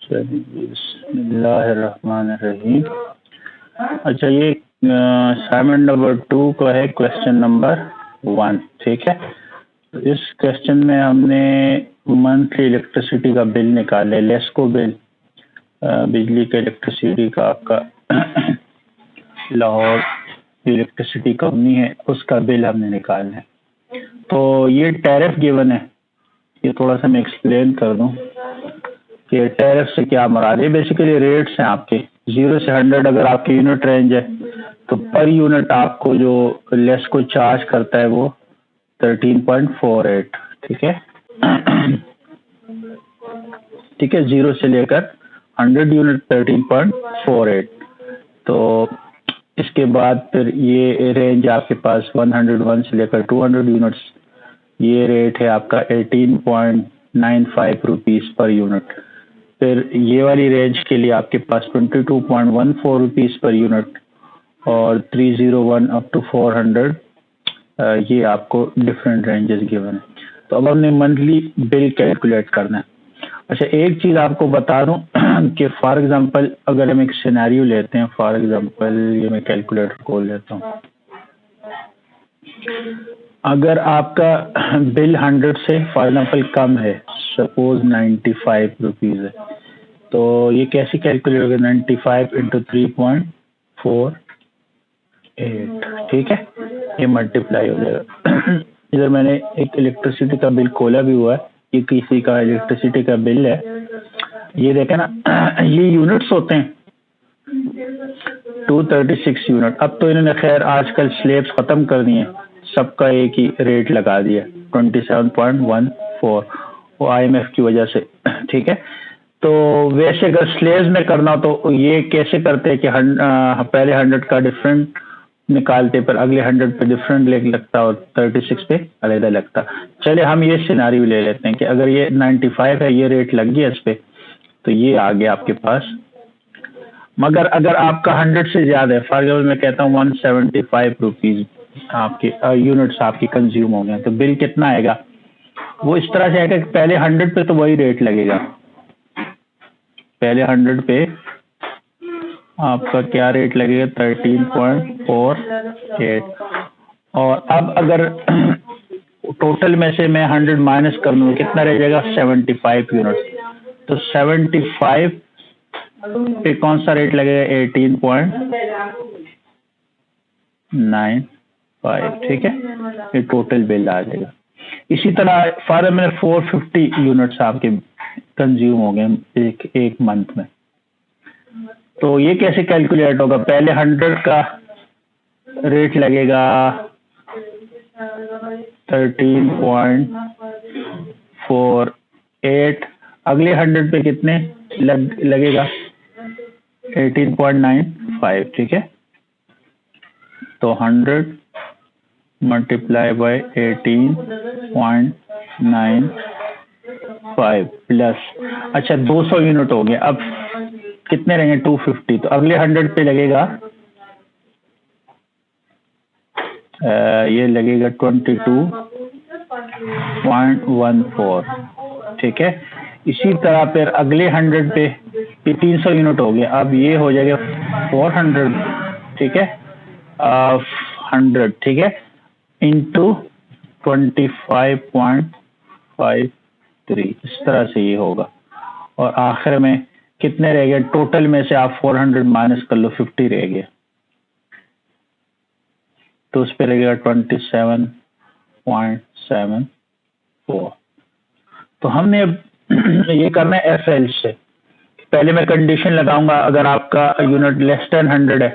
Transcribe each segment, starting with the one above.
बिस्मिल्लाहिर्रहमानिर्रहीम। अच्छा, ये असाइनमेंट नंबर 2 का है, क्वेश्चन नंबर 1। ठीक है, तो इस क्वेश्चन में हमने मंथली इलेक्ट्रिसिटी का बिल निकाले। लेस्को बिल, बिजली का इलेक्ट्रिसिटी का आपका लाहौर इलेक्ट्रिसिटी कंपनी है, उसका बिल हमने निकालना है। तो ये टैरिफ गिवन है, ये थोड़ा सा मैं एक्सप्लेन कर दूं कि टैरिफ से क्या मुराद है। बेसिकली रेट्स हैं आपके 0 से 100। अगर आपकी यूनिट रेंज है तो पर यूनिट आपको जो लेस्को चार्ज करता है वो 13.48। ठीक है ठीक है, 0 से लेकर 100 यूनिट 13.48। तो इसके बाद फिर ये रेंज आपके पास 101 से लेकर 200 यूनिट्स, ये रेट है आपका 18.95 रुपीज़ पर यूनिट। फिर ये वाली रेंज के लिए आपके पास 22.14 रुपीज़ पर यूनिट और 301 अप टू 400, ये आपको डिफरेंट रेंजेस गिवन है। तो अब हमने मंथली बिल कैलकुलेट करना है। अच्छा, एक चीज़ आपको बता दूं कि फॉर एग्जांपल अगर हम एक सिनेरियो लेते हैं, फॉर एग्जांपल ये मैं कैलकुलेटर खोल लेता हूँ। अगर आपका बिल 100 से फॉर एग्जांपल कम है, सपोज 95 रुपीज़ है, तो ये कैसे कैलकुलेट होगा? 95 इंटू 3.48। ठीक है, ये मल्टीप्लाई हो जाएगा। इधर मैंने एक इलेक्ट्रिसिटी का बिल खोला भी हुआ है, ये किसी का इलेक्ट्रिसिटी का बिल है। ये देखें ना, ये यूनिट्स होते हैं 236 यूनिट। अब तो इन्होंने खैर आजकल स्लेब्स खत्म कर दिए, सबका एक ही रेट लगा दिया 27.14, वो IMF की वजह से। ठीक है, तो वैसे अगर स्लेब्स में करना तो ये कैसे करते हैं कि पहले 100 का डिफरेंट निकालते, पर अगले 100 पे डिफरेंट लगता और 36 पे अलग लगता। चलिए हम ये सिनारियो ले लेते हैं कि अगर ये 95 है, ये रेट लग गया इस पे, तो ये आ गया आपके पास। मगर अगर आपका 100 से ज्यादा है, फॉर एग्जाम्पल मैं कहता हूँ 175 रुपीज़ आपके यूनिट्स आपकी कंज्यूम हो गए, तो बिल कितना आएगा? वो इस तरह से आएगा कि पहले 100 पे तो वही रेट लगेगा, पहले 100 पे आपका क्या रेट लगेगा? 13.48। और अब अगर टोटल में से मैं 100 माइनस कर दूँ, कितना रह जाएगा? 75 यूनिट। तो 75 पे कौन सा रेट लगेगा? 18.95। ठीक है, ये टोटल बिल आ जाएगा। इसी तरह फॉर मैंने 450 यूनिट्स आपके कंज्यूम हो गए एक मंथ में, तो ये कैसे कैलकुलेट होगा? पहले 100 का रेट लगेगा 13.48, अगले 100 पे कितने लगेगा? 18.95। ठीक है, तो 100 मल्टीप्लाई बाय 18.95 प्लस, अच्छा 200 यूनिट हो गया। अब कितने रहेंगे? 250। तो अगले 100 पे लगेगा ये लगेगा 22.14। ठीक है, इसी तरह फिर अगले 100 पे 300 यूनिट हो गया, अब ये हो जाएगा 400। ठीक है, 100, ठीक है, इंटू 25.53, इस तरह से ये होगा। और आखिर में कितने रह गए? टोटल में से आप 400 माइनस कर लो, 50 रह गए, तो उस पर लगेगा 27.74। तो हमने अब ये करना है FL से। पहले मैं कंडीशन लगाऊंगा, अगर आपका यूनिट लेस देन 100 है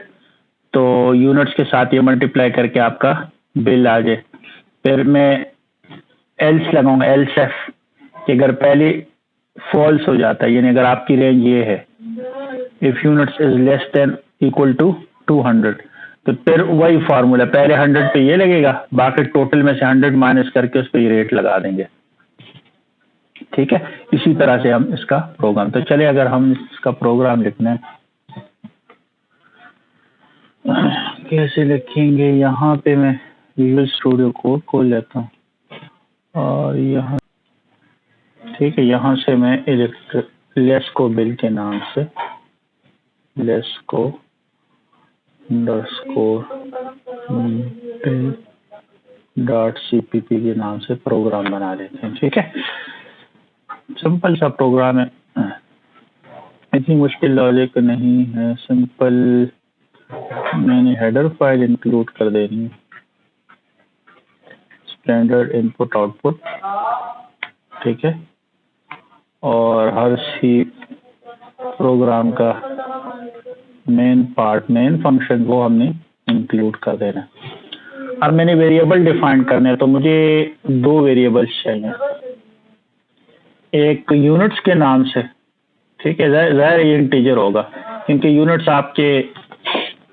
तो यूनिट्स के साथ ये मल्टीप्लाई करके आपका बिल आ जाए। फिर मैं एल्स लगाऊंगा, एल्स कि अगर पहले फॉल्स हो जाता है, यानी अगर आपकी रेंज ये है, if units is less than equal to 200, तो फिर वही फार्मूला, पहले 100 पे ये लगेगा, बाकी टोटल में से 100 माइनस करके उस पर ये रेट लगा देंगे। ठीक है, इसी तरह से हम इसका प्रोग्राम, तो चले अगर हम इसका प्रोग्राम लिखना है कैसे लिखेंगे? यहाँ पे मैं विजुअल स्टूडियो कोड खोल लेता हूँ और यहाँ, ठीक है, यहाँ से मैं लेस्को बिल के नाम से, LESCO underscore bill dot CPP के नाम से प्रोग्राम बना लेते हैं। ठीक है, सिंपल सा प्रोग्राम है, इतनी मुश्किल लॉजिक नहीं है, सिंपल। मैंने हेडर फाइल इंक्लूड कर देनी है, स्टैंडर्ड इनपुट आउटपुट। ठीक है, और हर सी प्रोग्राम का मेन पार्ट, मेन फंक्शन, वो हमने इंक्लूड कर देना। अब मैंने वेरिएबल डिफाइन करने हैं, तो मुझे दो वेरिएबल्स चाहिए, एक यूनिट्स के नाम से। ठीक है, ज़ाहिर ये इंटीजर होगा, क्योंकि यूनिट्स आपके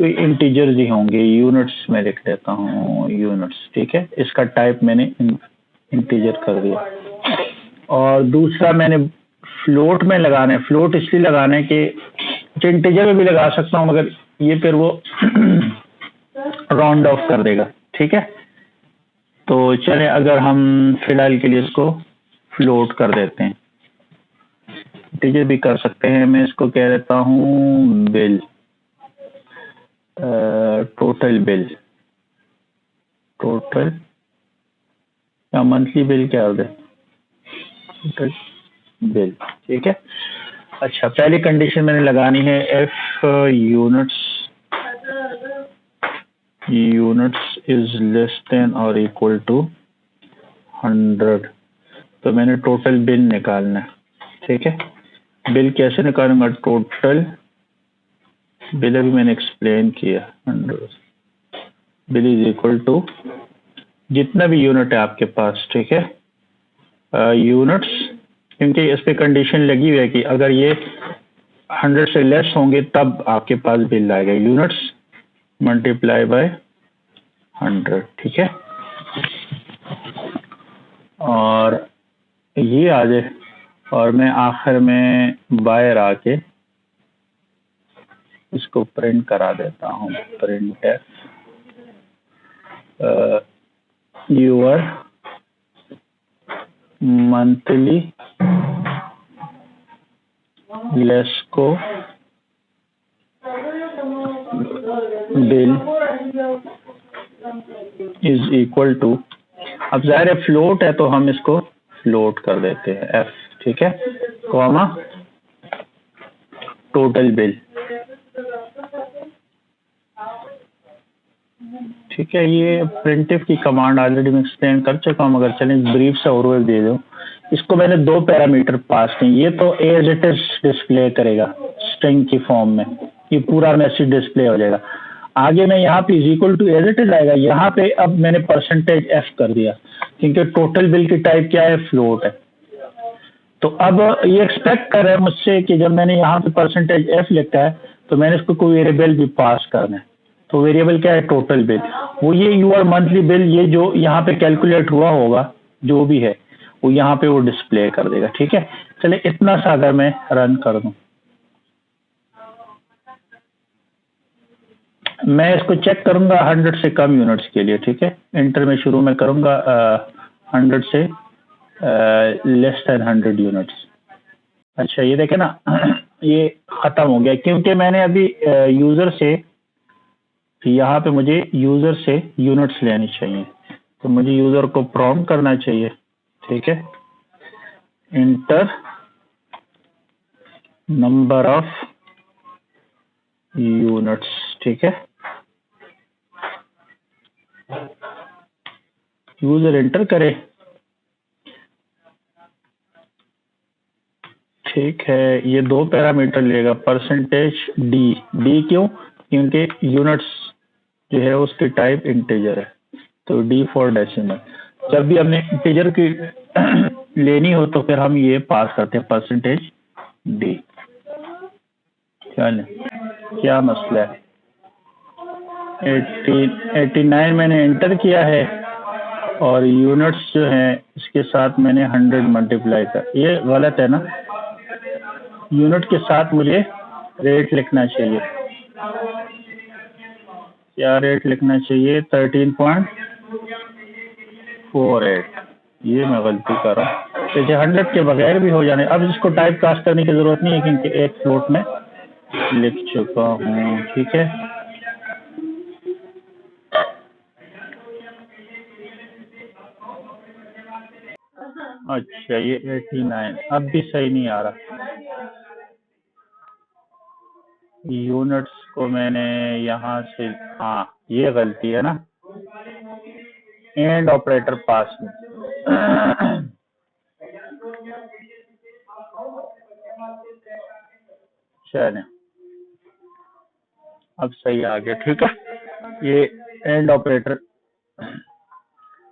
इंटीजर्स ही होंगे। यूनिट्स में लिख देता हूँ, यूनिट्स। ठीक है, इसका टाइप मैंने इंटीजर कर दिया। और दूसरा मैंने फ्लोट में लगाना है। फ्लोट इसलिए लगाना है कि इंटीजर में भी लगा सकता हूँ, मगर ये फिर वो राउंड ऑफ कर देगा। ठीक है, तो चले, अगर हम फिलहाल के लिए इसको फ्लोट कर देते हैं, इंटीजर भी कर सकते हैं। मैं इसको कह देता हूँ बिल, टोटल बिल, टोटल या मंथली बिल क्या दे, टोटल बिल। ठीक है, अच्छा, पहली कंडीशन मैंने लगानी है, if units is less then और इक्वल टू 100, तो मैंने टोटल बिल निकालना है। ठीक है, बिल कैसे निकालूंगा, टोटल बिल अभी मैंने एक्सप्लेन किया, 100 बिल इज इक्वल टू जितना भी यूनिट है आपके पास। ठीक है, यूनिट्स, क्योंकि इस पे कंडीशन लगी हुई है कि अगर ये 100 से लेस होंगे तब आपके पास बिल आएगा, यूनिट्स मल्टीप्लाई बाय 100। ठीक है, और ये आ जाए, और मैं आखिर में बाहर आके इसको प्रिंट करा देता हूँ, print your monthly LESCO bill is equal to, अब ज़ाहिर है फ्लोट है तो हम इसको फ्लोट कर देते हैं, एफ। ठीक है, कॉमा टोटल बिल। ठीक है, ये प्रिंटिफ की कमांड ऑलरेडी मैं एक्सप्लेन कर चुका हूँ, मगर चलें ब्रीफ से ओवरव्यू दे दूँ। इसको मैंने दो पैरामीटर पास किए, ये तो एज इट इज डिस्प्ले करेगा स्ट्रिंग की फॉर्म में, ये पूरा मैसेज डिस्प्ले हो जाएगा। आगे मैं यहाँ पे is equal to as it is आएगा, यहाँ पे अब मैंने परसेंटेज एफ कर दिया, क्योंकि टोटल बिल की टाइप क्या है, फ्लोट है। तो अब ये एक्सपेक्ट कर रहा है मुझसे कि जब मैंने यहाँ पे परसेंटेज एफ लिखा है तो मैंने इसको कोई वेरिएबल भी पास करना है। तो वेरिएबल क्या है, टोटल बिल। वो ये यूर मंथली बिल, ये जो यहाँ पे कैलकुलेट हुआ होगा जो भी है, वो यहाँ पे वो डिस्प्ले कर देगा। ठीक है, चले इतना सा अगर मैं रन कर दूं, मैं इसको चेक करूंगा 100 से कम यूनिट्स के लिए। ठीक है, इंटर में शुरू में करूंगा 100 से लेस देन 100 यूनिट्स। अच्छा, ये देखे ना ये खत्म हो गया, क्योंकि मैंने अभी यूजर से, यहाँ पे मुझे यूजर से यूनिट्स लेनी चाहिए, तो मुझे यूजर को प्रॉम्प्ट करना चाहिए। ठीक है, इंटर नंबर ऑफ यूनिट्स। ठीक है, यूजर इंटर करे। ठीक है, ये दो पैरामीटर लेगा, परसेंटेज डी। डी क्यों, क्योंकि यूनिट्स जो है उसकी टाइप इंटीजर है, तो डी फॉर डेसिमल। जब भी हमने इंटीजर की लेनी हो तो फिर हम ये पास करते हैं, परसेंटेज डी। चल, क्या मसला है, 89 मैंने एंटर किया है, और यूनिट्स जो हैं इसके साथ मैंने 100 मल्टीप्लाई कर, ये गलत है ना, यूनिट के साथ मुझे रेट लिखना चाहिए। क्या रेट लिखना चाहिए, 13.48। ये मैं गलती कर रहा हूँ, जैसे 100 के बगैर भी हो जाने। अब इसको टाइप कास्ट करने की जरूरत नहीं है क्योंकि एक फ्लोट में लिख चुका हूँ। ठीक है, अच्छा ये 89 अब भी सही नहीं आ रहा। यूनिट्स को मैंने यहाँ से, हाँ ये गलती है ना, एंड ऑपरेटर पास में। चले अब सही आ गया। ठीक है, ये एंड ऑपरेटर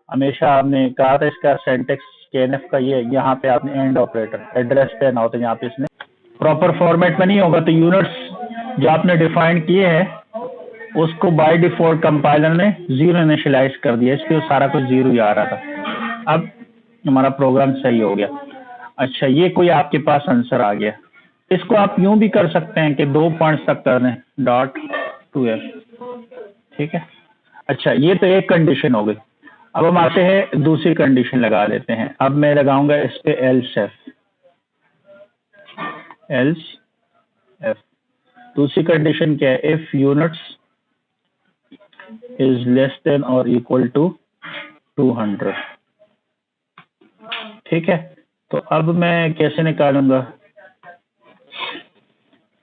हमेशा आपने कहा था इसका सिंटेक्स केएनएफ का ये, यहाँ पे आपने एंड ऑपरेटर एड्रेस पे ना होता, यहाँ पे इसने प्रॉपर फॉर्मेट में नहीं होगा। तो यूनिट्स जो आपने डिफाइन किए हैं उसको बाय डिफॉल्ट कंपाइलर ने जीरो इनिशियलाइज कर दिया, इसलिए सारा कुछ जीरो ही आ रहा था। अब हमारा प्रोग्राम सही हो गया। अच्छा, ये कोई आपके पास आंसर आ गया। इसको आप यूं भी कर सकते हैं कि 2 पॉइंट्स तक कर दें, डॉट 2f। ठीक है, अच्छा ये तो एक कंडीशन हो गई। अब हम आते हैं दूसरी कंडीशन लगा देते हैं। अब मैं लगाऊंगा इस पे एल्स एफ। दूसरी कंडीशन क्या है? If units is less then और इक्वल टू 200। ठीक है, तो अब मैं कैसे निकालूंगा?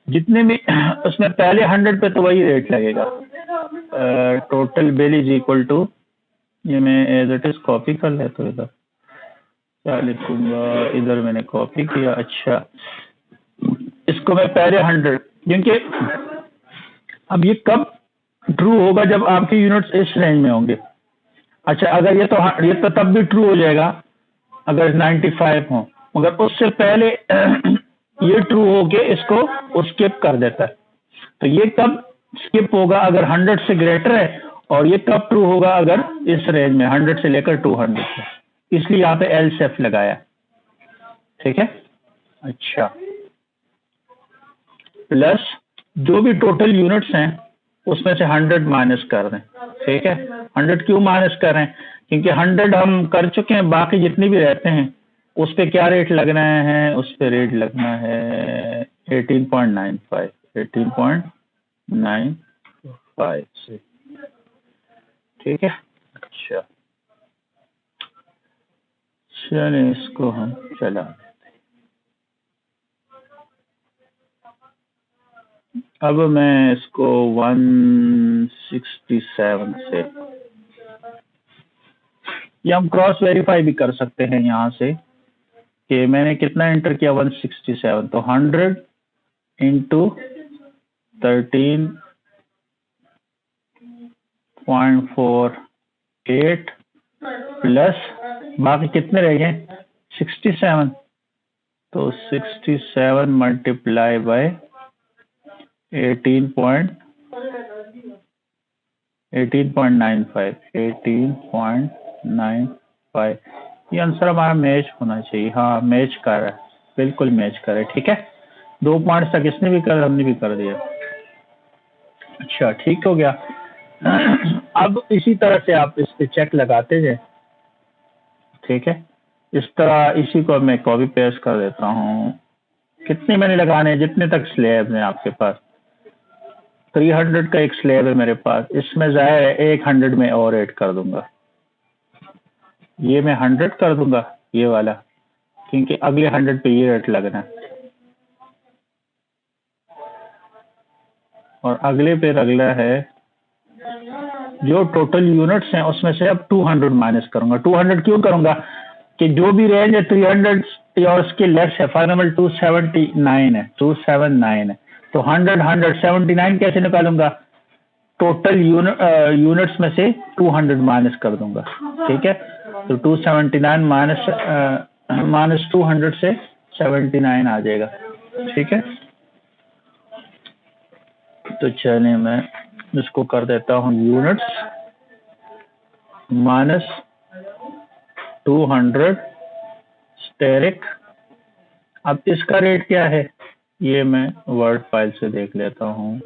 जितने भी उसमें पहले 100 पे तो वही रेट लगेगा। Total bill is equal to, ये मैं एज इट इज कॉपी कर लेता हूँ। इधर क्या लिखूंगा? इधर मैंने कॉपी किया। अच्छा, इसको मैं पहले 100, क्योंकि अब ये कब ट्रू होगा? जब आपके यूनिट्स इस रेंज में होंगे। अच्छा, अगर ये तो तब भी ट्रू हो जाएगा अगर 95 हो, मगर उससे पहले ये ट्रू होके इसको स्किप कर देता है। तो ये कब स्किप होगा? अगर 100 से ग्रेटर है। और ये कब ट्रू होगा? अगर इस रेंज में 100 से लेकर 200 है। इसलिए यहाँ पे एल्स एफ लगाया। ठीक है, अच्छा, प्लस जो भी टोटल यूनिट्स हैं उसमें से 100 माइनस कर दें। ठीक है, 100 क्यों माइनस कर रहे हैं? क्योंकि 100 हम कर चुके हैं, बाकी जितने भी रहते हैं उस पे क्या रेट लगना है? उस पे रेट लगना है 18.95, 18.95 से। ठीक है, अच्छा चलिए इसको हम चला। अब मैं इसको 167 से, या हम क्रॉस वेरीफाई भी कर सकते हैं यहाँ से कि मैंने कितना एंटर किया, 167। तो 100 इंटू 13.48 प्लस बाकी कितने रह गए? 67। तो 67 मल्टीप्लाई बाय 18.95। ये आंसर हमारा मैच होना चाहिए। हाँ मैच कर रहा है, बिल्कुल मैच कर रहा है। ठीक है, 2 पॉइंट्स तक इसने भी कर, हमने भी कर दिया। अच्छा ठीक हो गया। अब इसी तरह से आप इस पे चेक लगाते जाए। ठीक है, इस तरह इसी को मैं कॉपी पेस्ट कर देता हूँ। कितने मैंने लगाने हैं? जितने तक स्लैब है आपके पास। 300 का एक स्लैब है मेरे पास, इसमें जाहिर है एक 100 में और ऐड कर दूंगा। ये मैं 100 कर दूंगा ये वाला, क्योंकि अगले 100 पे ये रेट लगना है, और अगले पे अगला है जो टोटल यूनिट्स हैं उसमें से अब 200 माइनस करूंगा। 200 क्यों करूंगा? कि जो भी रेंज है 300 और उसके लेस है, फॉर एग्जाम्पल 279 है, 279 है। तो 179 कैसे निकालूंगा? टोटल यूनिट्स में से 200 माइनस कर दूंगा। ठीक है, तो 279 माइनस 200 से 79 आ जाएगा। ठीक है, तो चलिए मैं इसको कर देता हूँ यूनिट्स माइनस 200 स्टेरिक। अब इसका रेट क्या है? ये मैं वर्ड फाइल से देख लेता हूँ।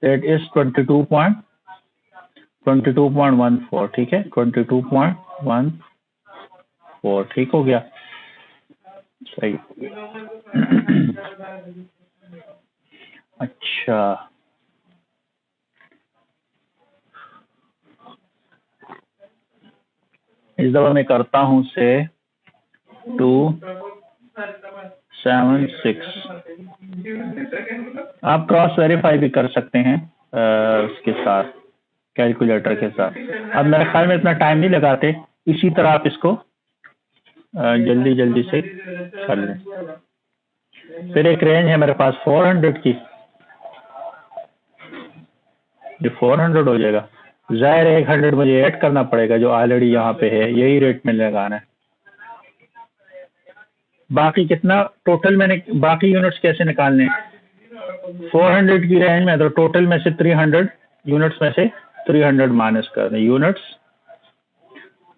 Rate is 22.14। ठीक है, 22.14। 4, ठीक हो गया, सही हो गया। अच्छा, इस दफा मैं करता हूँ से 2 7 6। आप क्रॉस वेरीफाई भी कर सकते हैं उसके साथ, कैलकुलेटर के साथ। अब मेरे ख्याल में इतना टाइम नहीं लगाते, इसी तरह आप इसको जल्दी जल्दी से कर लें। फिर एक रेंज है मेरे पास 400 की, ये 400 हो जाएगा। जाहिर है 100 मुझे ऐड करना पड़ेगा जो ऑलरेडी यहाँ पे है, यही रेट में लगाना है। बाकी कितना टोटल मैंने, बाकी यूनिट्स कैसे निकालने हैं? 400 की रेंज में तो टोटल में से 300 यूनिट्स में से 300 माइनस कर दें, यूनिट्स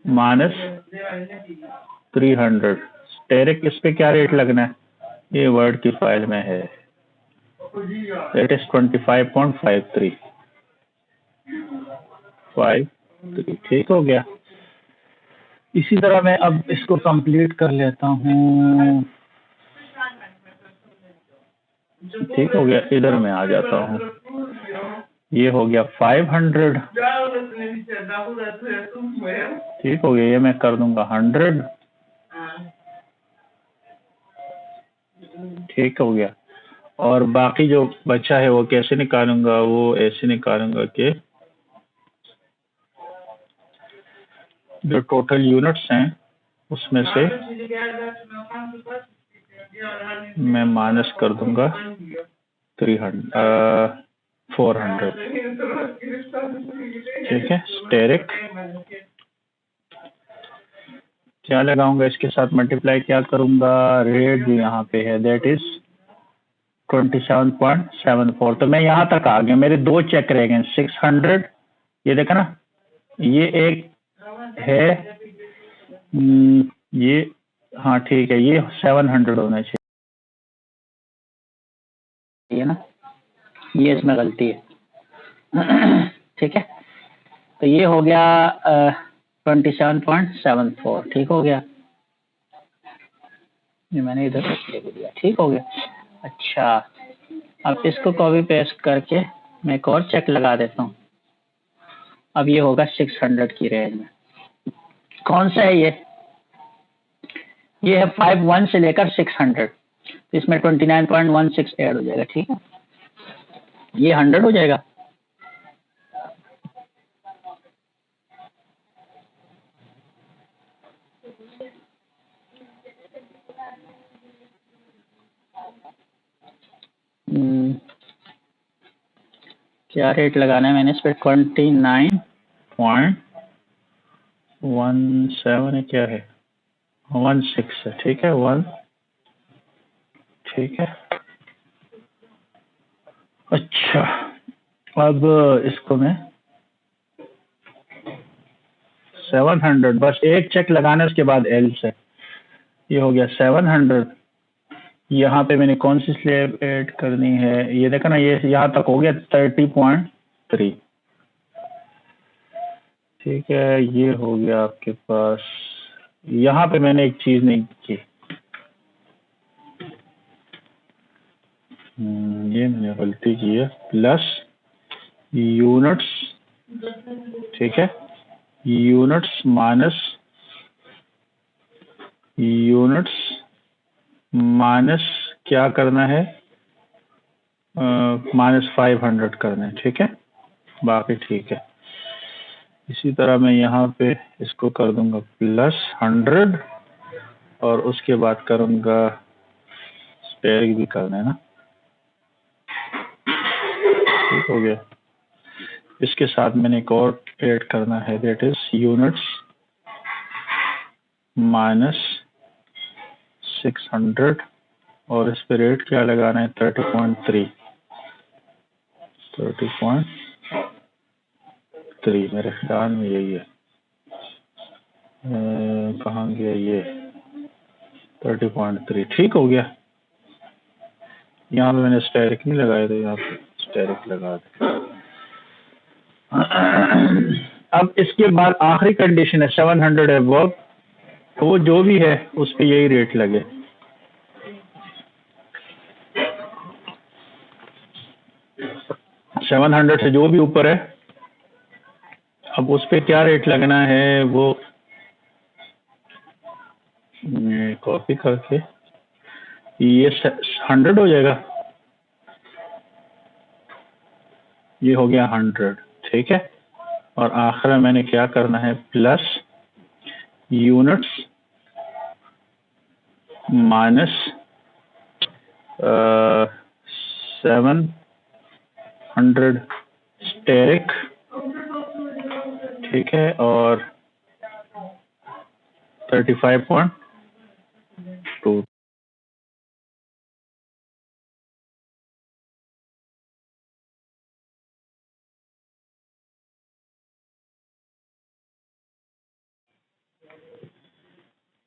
माइनस 300। स्टेरिक इस पे क्या रेट लगना है? ये वर्ड की फाइल में है, इट इज 25.53, ठीक हो गया। इसी तरह मैं अब इसको कंप्लीट कर लेता हूँ, ठीक हो गया। इधर मैं आ जाता हूँ, ये हो गया 500, ठीक हो गया। ये मैं कर दूंगा 100, ठीक हो गया। और बाकी जो बचा है वो कैसे निकालूंगा? वो ऐसे निकालूंगा कि जो टोटल यूनिट्स हैं उसमें से मैं माइनस कर दूंगा 400, ठीक है। स्टेरिक क्या लगाऊंगा इसके साथ, मल्टीप्लाई क्या करूंगा? रेट जो यहाँ पे है दैट इज 27.74। तो मैं यहाँ तक आ गया, मेरे दो चेक रह गए, 600, ये देखा ना, ये एक है, ये हाँ ठीक है, ये 700 होना चाहिए ना, ये इसमें गलती है। ठीक है, तो ये हो गया 27.74, ठीक हो गया। ये मैंने इधर लिख दिया, ठीक हो गया। अच्छा, अब इसको कॉपी पेस्ट करके मैं एक और चेक लगा देता हूँ। अब ये होगा 600 की रेंज में। कौन सा है ये है 51 से लेकर 600, तो इसमें 29.16 ऐड हो जाएगा, ठीक है। ये 100 हो जाएगा। क्या रेट लगाना है मैंने इस पर? 29.17 है, क्या है 16 है, ठीक है 1, ठीक है। अच्छा, अब इसको मैं 700, बस एक चेक लगाना है उसके बाद एल से। ये हो गया 700। यहाँ पे मैंने कौन सी स्लैब ऐड करनी है? ये देखा ना, ये यहाँ तक हो गया 30.3, ठीक है। ये हो गया आपके पास। यहाँ पे मैंने एक चीज नहीं की, ये मैंने गलती की है, प्लस यूनिट्स, ठीक है, यूनिट्स माइनस क्या करना है? -500 करना है, ठीक है। बाकी ठीक है। इसी तरह मैं यहाँ पे इसको कर दूंगा +100 और उसके बाद करूंगा स्टेरिक भी करना है ना, ठीक हो गया। इसके साथ मैंने एक और ऐड करना है, दैट इज यूनिट्स -600 और इस पे रेट क्या लगाना है? 30.3 मेरे ख्याल में यही है। कहाँ गया ये? 30.3, ठीक हो गया। यहाँ पे मैंने स्टेरिक नहीं लगाया, तो यहाँ पे स्टेरिक लगा दे। अब इसके बाद आखिरी कंडीशन है 700 है वर्क, तो वो जो भी है उस पे यही रेट लगे। सेवन 700 से जो भी ऊपर है, अब उस पे क्या रेट लगना है वो कॉपी करके ये 100 हो जाएगा। ये हो गया 100, ठीक है। और आखिर में मैंने क्या करना है, प्लस यूनिट्स माइनस 700 स्टेरिक, ठीक है, और 35.2।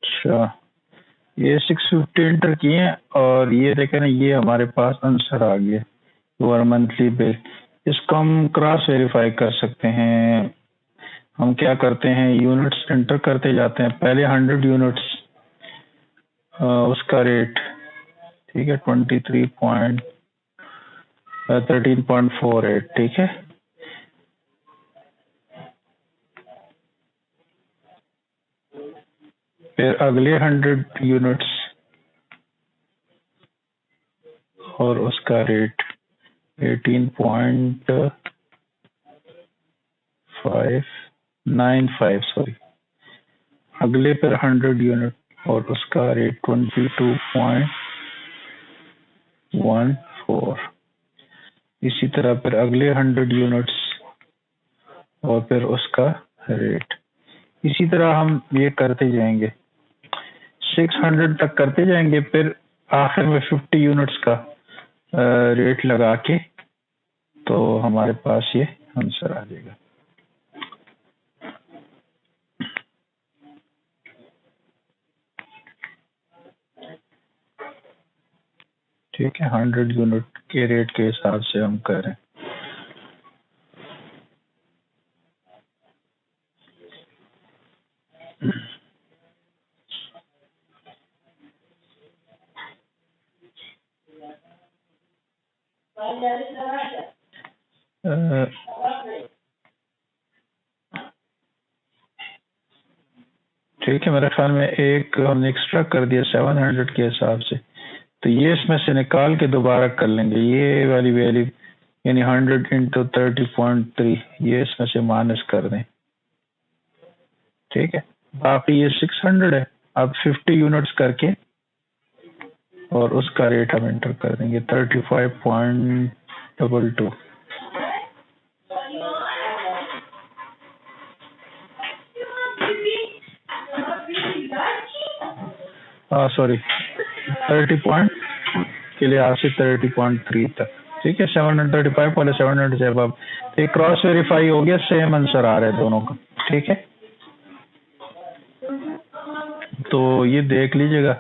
अच्छा, ये 650 एंटर किए और ये देखें ना, ये हमारे पास आंसर आ गया, योर मंथली बिल। इसको हम क्रॉस वेरीफाई कर सकते हैं। हम क्या करते हैं, यूनिट्स एंटर करते जाते हैं। पहले 100 यूनिट्स, उसका रेट, ठीक है, 13.48, ठीक है। फिर अगले 100 यूनिट्स और उसका रेट 18.595, सॉरी। अगले पर 100 यूनिट और उसका रेट 22.14। इसी तरह फिर अगले 100 यूनिट्स और फिर उसका रेट। इसी तरह हम ये करते जाएंगे, 600 तक करते जाएंगे। फिर आखिर में 50 यूनिट्स का रेट लगा के तो हमारे पास ये आंसर आ जाएगा। ठीक है, 100 यूनिट के रेट के हिसाब से हम करें। ठीक है, मेरे ख्याल में एक हमने एक्स्ट्रा कर दिया 700 के हिसाब से, तो ये इसमें से निकाल के दोबारा कर लेंगे। ये वाली वैल्यू यानी 100 इंटू 30.3, ये इसमें से माइनस कर दें, ठीक है। बाकी ये 600 है। अब 50 यूनिट्स करके और उसका रेट हम एंटर कर देंगे 35.22। सॉरी, 30 पॉइंट के लिए आज से 30.3 तक, ठीक है। 735 पहले 700 से अब एक क्रॉस वेरीफाई हो गया, सेम आंसर आ रहा है दोनों का, ठीक है। तो ये देख लीजिएगा।